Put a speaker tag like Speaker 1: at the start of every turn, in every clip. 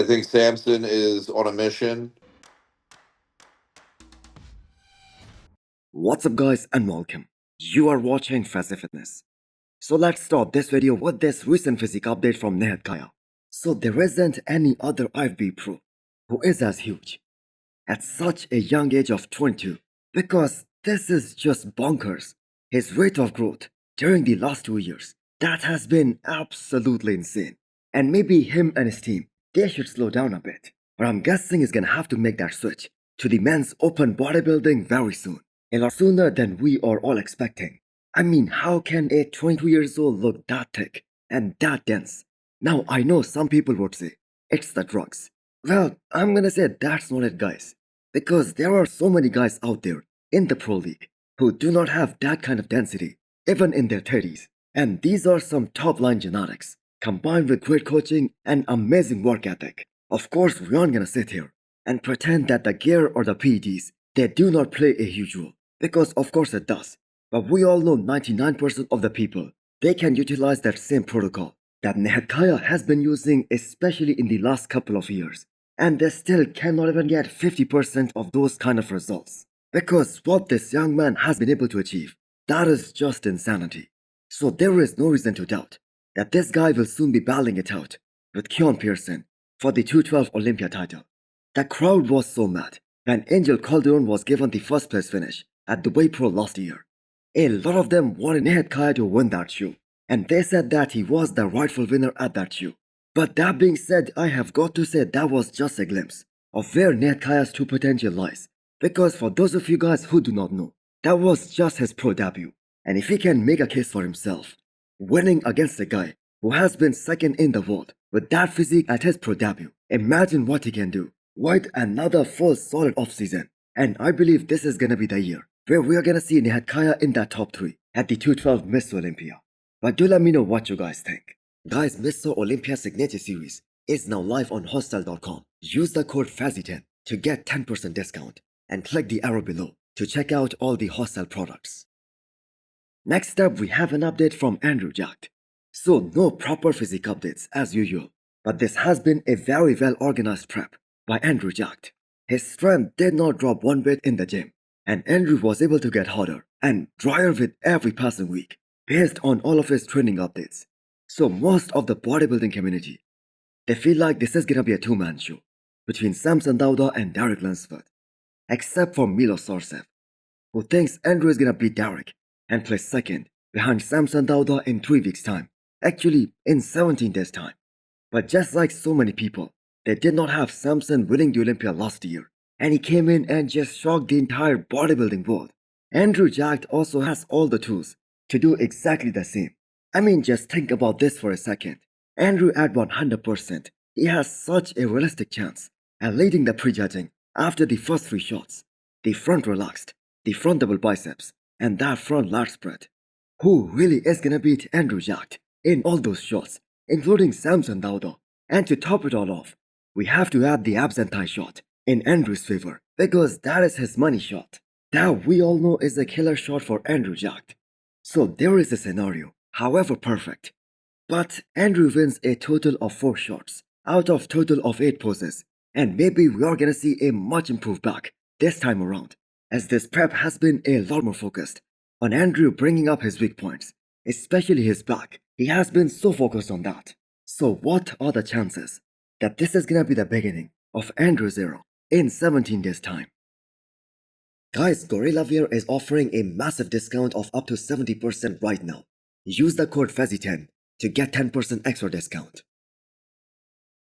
Speaker 1: I think Samson is on a mission.
Speaker 2: What's up guys and welcome. You are watching Fazi Fitness. So let's start this video with this recent physique update from Nihat. So there isn't any other IFB pro who is as huge at such a young age of 22 because this is just bonkers. His rate of growth during the last 2 years, that has been absolutely insane. And maybe him and his team, they should slow down a bit. But I'm guessing he's gonna have to make that switch to the men's open bodybuilding very soon. A lot sooner than we are all expecting. I mean, how can a 22 years old look that thick and that dense? Now, I know some people would say, it's the drugs. Well, I'm gonna say that's not it, guys. Because there are so many guys out there in the pro league who do not have that kind of density, even in their 30s. And these are some top line genetics, combined with great coaching and amazing work ethic. Of course, we aren't gonna sit here and pretend that the gear or the PEDs, they do not play a huge role. Because of course it does. But we all know 99% of the people, they can utilize that same protocol that Nihat has been using, especially in the last couple of years. And they still cannot even get 50% of those kind of results. Because what this young man has been able to achieve, that is just insanity. So there is no reason to doubt that this guy will soon be battling it out with Keon Pearson for the 212 Olympia title. The crowd was so mad when Angel Calderon was given the first place finish at the Way Pro last year. A lot of them wanted Nihat to win that show, and they said that he was the rightful winner at that show. But that being said, I have got to say that was just a glimpse of where Nihat's true potential lies. Because for those of you guys who do not know, that was just his pro debut. And if he can make a case for himself, winning against a guy who has been second in the world with that physique at his pro debut, imagine what he can do with another full solid offseason. And I believe this is gonna be the year where we are gonna see Nihat in that top 3 at the 212 Mr. Olympia. But do let me know what you guys think. Guys, Mr. Olympia Signature Series is now live on hostel.com. Use the code FAZI10 to get 10% discount and click the arrow below to check out all the hostel products. Next up, we have an update from Andrew Jacked. So no proper physique updates as usual, but this has been a very well organized prep by Andrew Jacked. His strength did not drop one bit in the gym, and Andrew was able to get harder and drier with every passing week based on all of his training updates. So most of the bodybuilding community, they feel like this is gonna be a two-man show between Samson Dauda and Derek Lunsford, except for Milos Sarcev, who thinks Andrew is gonna beat Derek and place second behind Samson Dauda in 3 weeks' time, actually in 17 days' time. But just like so many people, they did not have Samson winning the Olympia last year, and he came in and just shocked the entire bodybuilding world. Andrew Jacked also has all the tools to do exactly the same. I mean, just think about this for a second. Andrew at 100%, he has such a realistic chance at leading the prejudging after the first 3 shots. The front relaxed, the front double biceps, and that front lat spread. Who really is gonna beat Andrew Jacked in all those shots, including Samson Dauda? And to top it all off, we have to add the abs and thigh shot in Andrew's favor because that is his money shot. That we all know is a killer shot for Andrew Jacked. So there is a scenario, however perfect. But Andrew wins a total of 4 shots out of total of 8 poses, and maybe we are gonna see a much improved back this time around, as this prep has been a lot more focused on Andrew bringing up his weak points, especially his back. He has been so focused on that. So what are the chances that this is gonna be the beginning of Andrew's era in 17 days' time? Guys, Gorilla Wear is offering a massive discount of up to 70% right now. Use the code FAZI10 to get 10% extra discount.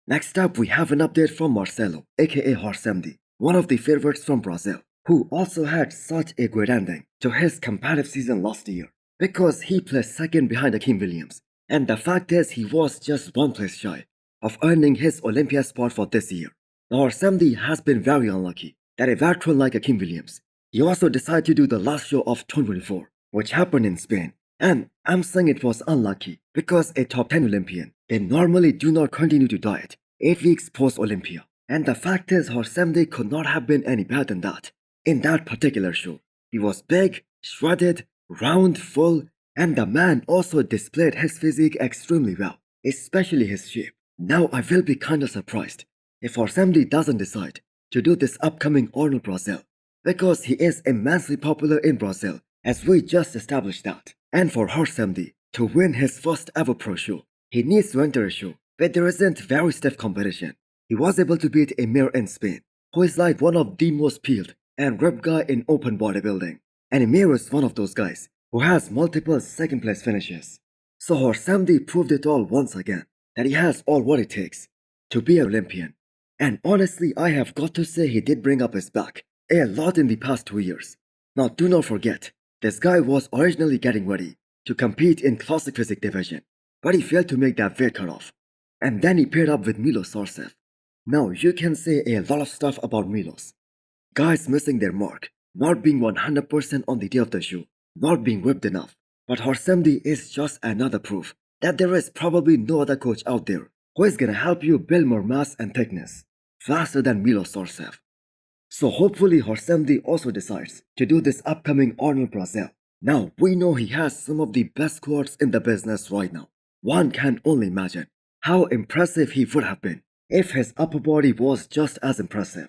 Speaker 2: Next up, we have an update from Marcelo, aka Horsemdi, one of the favorites from Brazil, who also had such a great ending to his competitive season last year because he placed second behind Akeem Williams, and the fact is he was just 1 place shy of earning his Olympia spot for this year. Now, Horsemdi has been very unlucky that a veteran like Akeem Williams, he also decided to do the last show of 2024, which happened in Spain. And I'm saying it was unlucky because a top 10 Olympian, they normally do not continue to diet 8 weeks post-Olympia. And the fact is Horsemdi could not have been any better than that. In that particular show, he was big, shredded, round, full, and the man also displayed his physique extremely well, especially his shape. Now I will be kinda surprised if Horsemdi doesn't decide to do this upcoming Arnold Brazil, because he is immensely popular in Brazil, as we just established that. And for Horsemdi to win his first ever pro show, he needs to enter a show where there isn't very stiff competition. He was able to beat Emir in Spain, who is like one of the most peeled and ripped guy in open bodybuilding. And Emir is one of those guys who has multiple second place finishes. So Horsemdi proved it all once again, that he has all what it takes to be an Olympian. And honestly, I have got to say he did bring up his back a lot in the past 2 years. Now do not forget, this guy was originally getting ready to compete in classic physique division, but he failed to make that weight cutoff. And then he paired up with Milos Sarcev. Now you can say a lot of stuff about Milos. Guys missing their mark, not being 100% on the day of the show, not being whipped enough. But Horsemdi is just another proof that there is probably no other coach out there who is gonna help you build more mass and thickness faster than Milos Sarcev. So hopefully Horsemdi also decides to do this upcoming Arnold Brazil. Now we know he has some of the best squats in the business right now. One can only imagine how impressive he would have been if his upper body was just as impressive.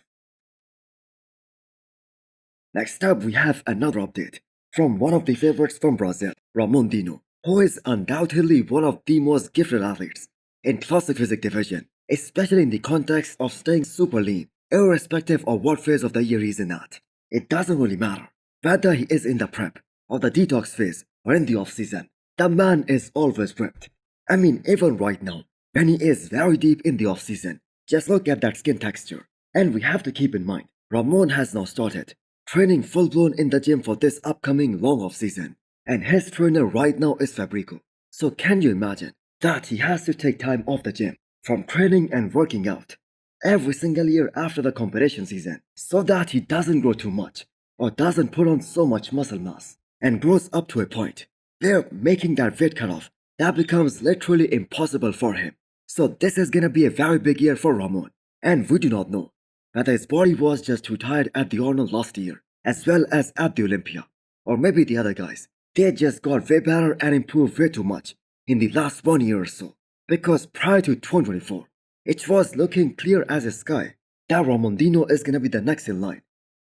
Speaker 2: Next up we have another update from one of the favorites from Brazil, Ramon Dino, who is undoubtedly one of the most gifted athletes in classic physique division, especially in the context of staying super lean, irrespective of what phase of the year he's in at. It doesn't really matter whether he is in the prep or the detox phase or in the off season. The man is always ripped. I mean, even right now, when he is very deep in the off season, just look at that skin texture. And we have to keep in mind, Ramon has now started training full-blown in the gym for this upcoming long off-season, and his trainer right now is Fabrico. So can you imagine that he has to take time off the gym from training and working out every single year after the competition season so that he doesn't grow too much or doesn't put on so much muscle mass and grows up to a point where making that weight cutoff that becomes literally impossible for him. So this is gonna be a very big year for Ramon, and we do not know whether his body was just too tired at the Arnold last year, as well as at the Olympia. Or maybe the other guys, they just got way better and improved way too much in the last 1 year or so. Because prior to 2024, it was looking clear as a sky that Ramondino is gonna be the next in line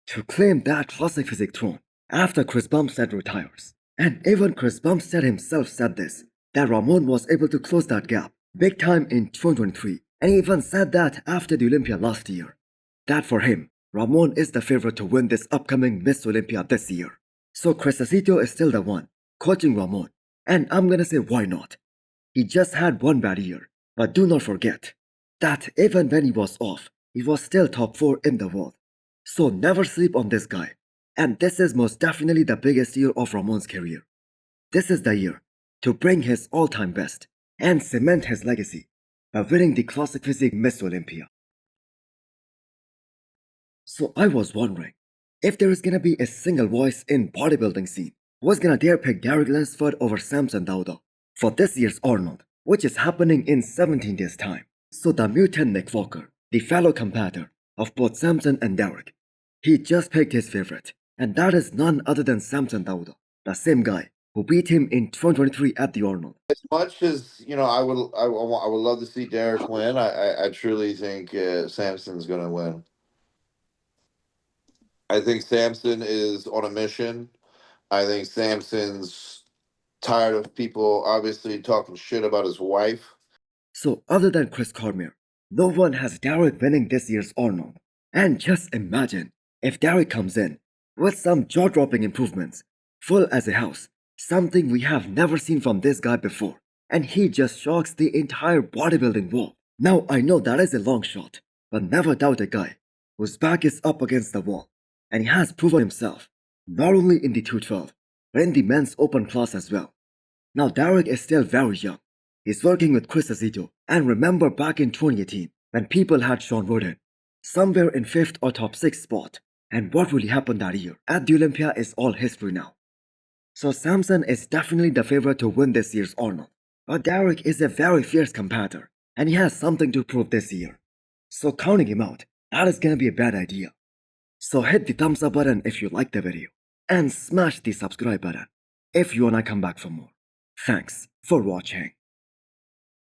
Speaker 2: to claim that classic physique throne after Chris Bumstead retires. And even Chris Bumstead himself said this, that Ramon was able to close that gap big time in 2023. And he even said that after the Olympia last year, that for him, Ramon is the favorite to win this upcoming Miss Olympia this year. So Chris Acito is still the one coaching Ramon, and I'm gonna say why not. He just had one bad year, but do not forget that even when he was off, he was still top 4 in the world. So never sleep on this guy, and this is most definitely the biggest year of Ramon's career. This is the year to bring his all-time best and cement his legacy by winning the Classic Physique Miss Olympia. So I was wondering, if there is gonna be a single voice in bodybuilding scene who's gonna dare pick Derek Lunsford over Samson Dauda for this year's Arnold, which is happening in 17 days time. So the mutant Nick Walker, the fellow competitor of both Samson and Derek, he just picked his favorite, and that is none other than Samson Dauda, the same guy who beat him in 2023 at the Arnold.
Speaker 1: As much as I would love to see Derek win. I truly think Samson's going to win. I think Samson is on a mission. I think Samson's tired of people obviously talking shit about his wife.
Speaker 2: So other than Chris Cormier, no one has Derek winning this year's Arnold. And just imagine if Derek comes in with some jaw-dropping improvements, full as a house, something we have never seen from this guy before, and he just shocks the entire bodybuilding wall. Now I know that is a long shot, but never doubt a guy whose back is up against the wall, and he has proven himself, not only in the 212, but in the men's open class as well. Now Derek is still very young. He's working with Chris Acito, and remember back in 2018, when people had Sean Roden somewhere in 5th or top 6 spot, and what really happened that year at the Olympia is all history now. So Samson is definitely the favorite to win this year's Arnold, but Derek is a very fierce competitor, and he has something to prove this year. So counting him out, that is gonna be a bad idea. So hit the thumbs up button if you liked the video, and smash the subscribe button if you wanna come back for more. Thanks for watching.